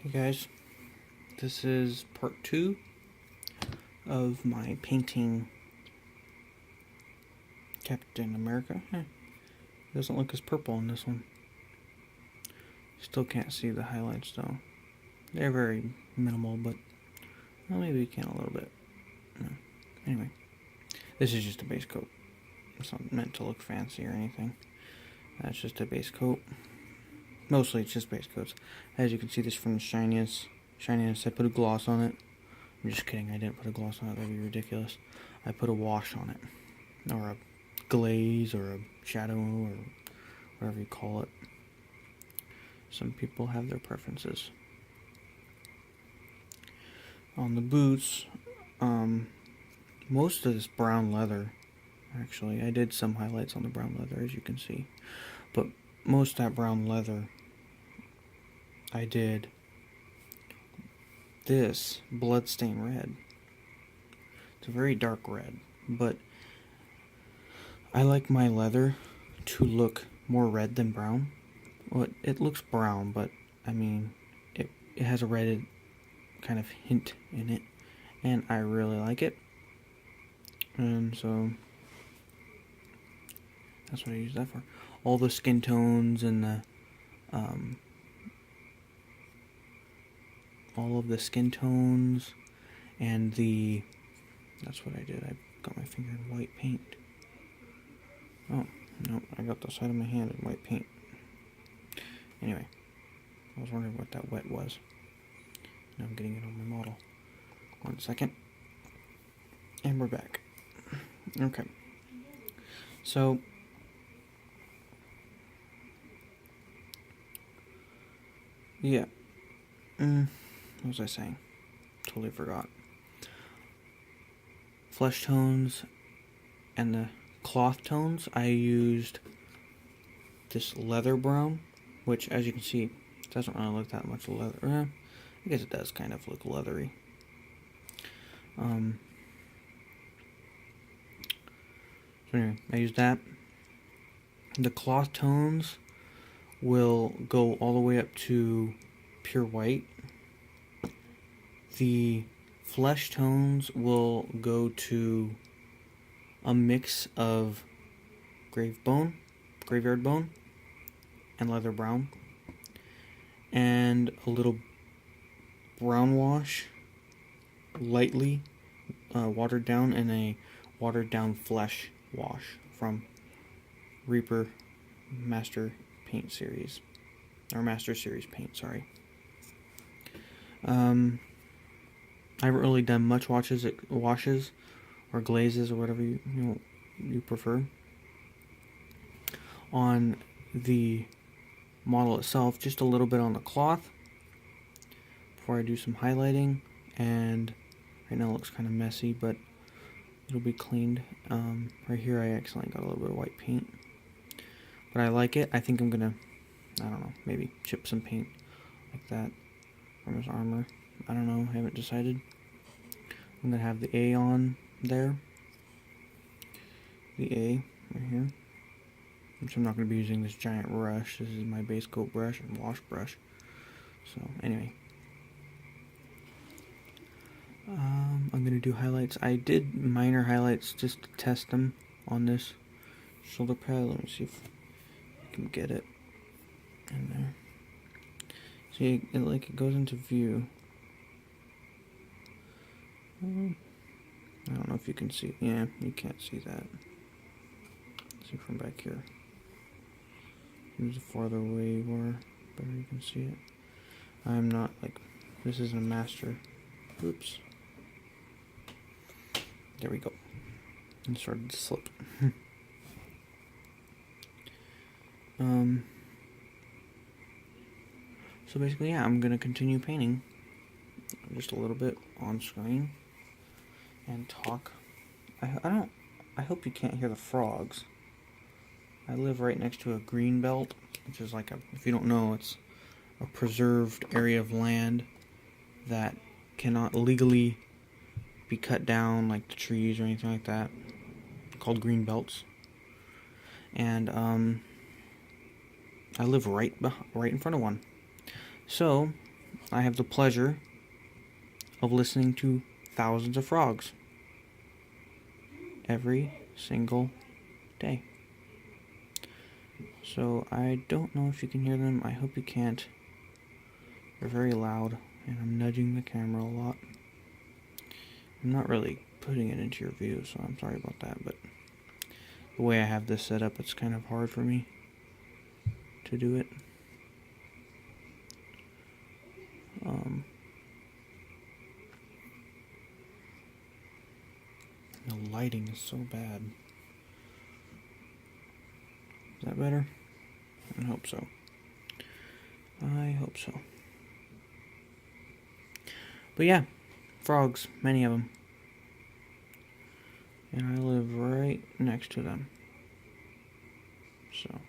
Hey guys, this is part 2 of my painting Captain America. It doesn't look as purple in this one. Still can't see the highlights though. They're very minimal, but well, maybe you can a little bit. Anyway, this is just a base coat. It's not meant to look fancy or anything. That's just a base coat. Mostly it's just base coats. As you can see, this from the shininess. I put a gloss on it. I'm just kidding, I didn't put a gloss on it, that'd be ridiculous. I put a wash on it. Or a glaze, or a shadow, or whatever you call it. Some people have their preferences. On the boots, most of this brown leather, actually, I did some highlights on the brown leather, as you can see. But most of that brown leather, I did this bloodstained red. It's a very dark red, but I like my leather to look more red than brown. Well, it looks brown, but I mean, it has a red kind of hint in it, and I really like it. And so that's what I use that for. All the skin tones and the all of the skin tones and the, that's what I did. I got my finger in white paint. Oh, no, I got the side of my hand in white paint. Anyway, I was wondering what that wet was. Now I'm getting it on my model. 1 second. And we're back. Okay. So, yeah. What was I saying? Totally forgot. Flesh tones and the cloth tones, I used this leather brown, which, as you can see, doesn't really look that much leather. I guess it does kind of look leathery. So anyway, I used that. The cloth tones will go all the way up to pure white. The flesh tones will go to a mix of graveyard bone, and leather brown, and a little brown wash, lightly watered down, and a watered down flesh wash from Reaper Master Paint Series, or Master Series Paint, sorry. I haven't really done much washes or glazes or whatever you prefer on the model itself. Just a little bit on the cloth before I do some highlighting, and right now it looks kind of messy, but it'll be cleaned. Right here I accidentally got a little bit of white paint, but I like it. I think I'm gonna, I don't know, maybe chip some paint like that from his armor. I don't know, I haven't decided. I'm gonna have the A on there. The A right here. Which I'm not gonna be using this giant brush. This is my base coat brush and wash brush. So anyway. I'm gonna do highlights. I did minor highlights just to test them on this shoulder pad. Let me see if I can get it in there. See, it goes into view. I don't know if you can see. Yeah, you can't see that. See from back here. Use it farther away where better you can see it. I'm not this isn't a master. Oops. There we go. It started to slip. So basically, yeah, I'm gonna continue painting just a little bit on screen and talk. I hope you can't hear the frogs. I live right next to a green belt, which is if you don't know, it's a preserved area of land that cannot legally be cut down, like the trees or anything like that, called green belts. And I live right in front of one. So I have the pleasure of listening to thousands of frogs every single day. So I don't know if you can hear them. I hope you can't. They're very loud, and I'm nudging the camera a lot. I'm not really putting it into your view, so I'm sorry about that, but the way I have this set up, it's kind of hard for me to do it. The lighting is so bad. Is that better? I hope so. I hope so. But yeah, frogs, many of them. And I live right next to them. So,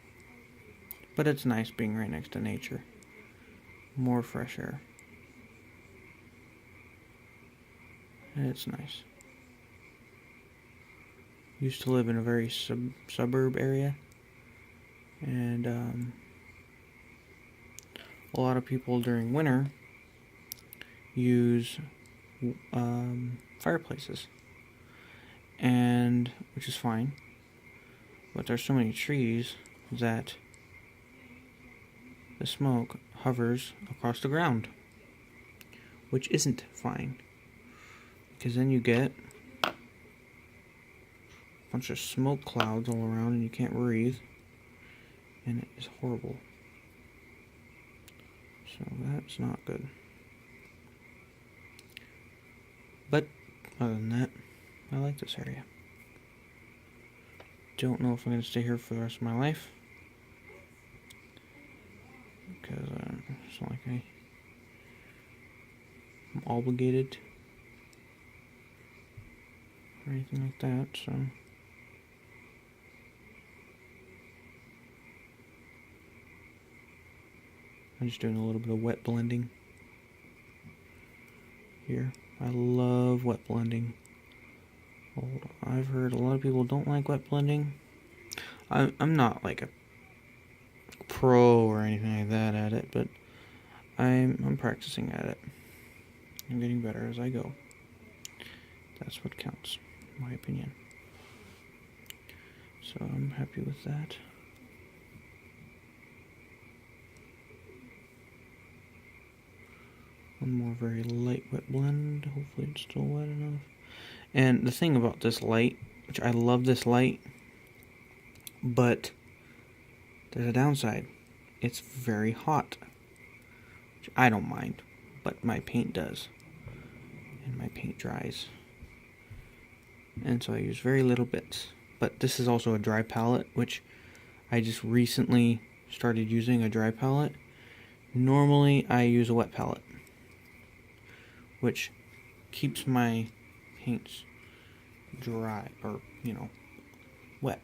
but it's nice being right next to nature. More fresh air. And it's nice. Used to live in a very suburb area. And a lot of people during winter use fireplaces, and which is fine, but there's so many trees that the smoke hovers across the ground, which isn't fine, because then you get a bunch of smoke clouds all around and you can't breathe, and it is horrible. So that's not good. But other than that, I like this area. Don't know if I'm going to stay here for the rest of my life, because it's not like I'm obligated or anything like that, so I'm just doing a little bit of wet blending here. I love wet blending. I've heard a lot of people don't like wet blending. I'm not like a pro or anything like that at it, but I'm practicing at it. I'm getting better as I go. That's what counts, in my opinion. So I'm happy with that. One more very light wet blend. Hopefully it's still wet enough. And the thing about this light, which I love this light, but there's a downside. It's very hot, which I don't mind, but my paint does. And my paint dries. And so I use very little bits. But this is also a dry palette, which I just recently started using a dry palette. Normally I use a wet palette, which keeps my paints dry, or, wet.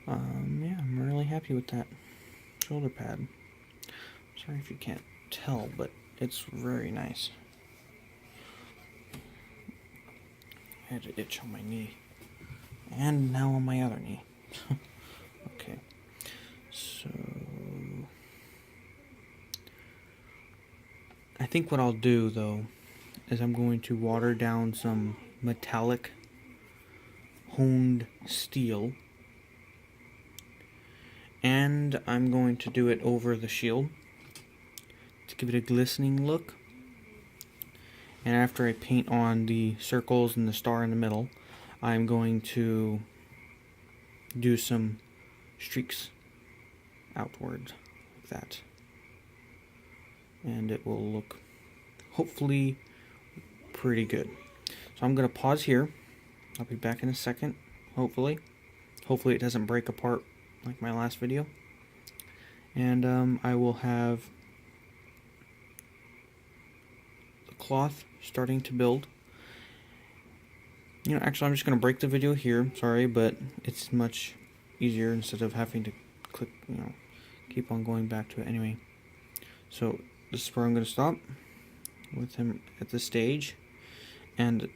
Yeah, I'm really happy with that shoulder pad. Sorry if you can't tell, but it's very nice. I had to itch on my knee. And now on my other knee. Okay. So I think what I'll do, though, is I'm going to water down some metallic honed steel, and I'm going to do it over the shield to give it a glistening look. And after I paint on the circles and the star in the middle, I'm going to do some streaks outward like that, and it will look hopefully pretty good. So I'm going to pause here. I'll be back in a second, hopefully it doesn't break apart like my last video, and I will have the cloth starting to build. Actually, I'm just going to break the video here, sorry, but it's much easier instead of having to click, keep on going back to it anyway. So this is where I'm going to stop with him at this stage, and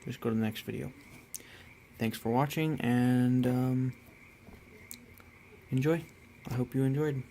just go to the next video. Thanks for watching, and enjoy. I hope you enjoyed.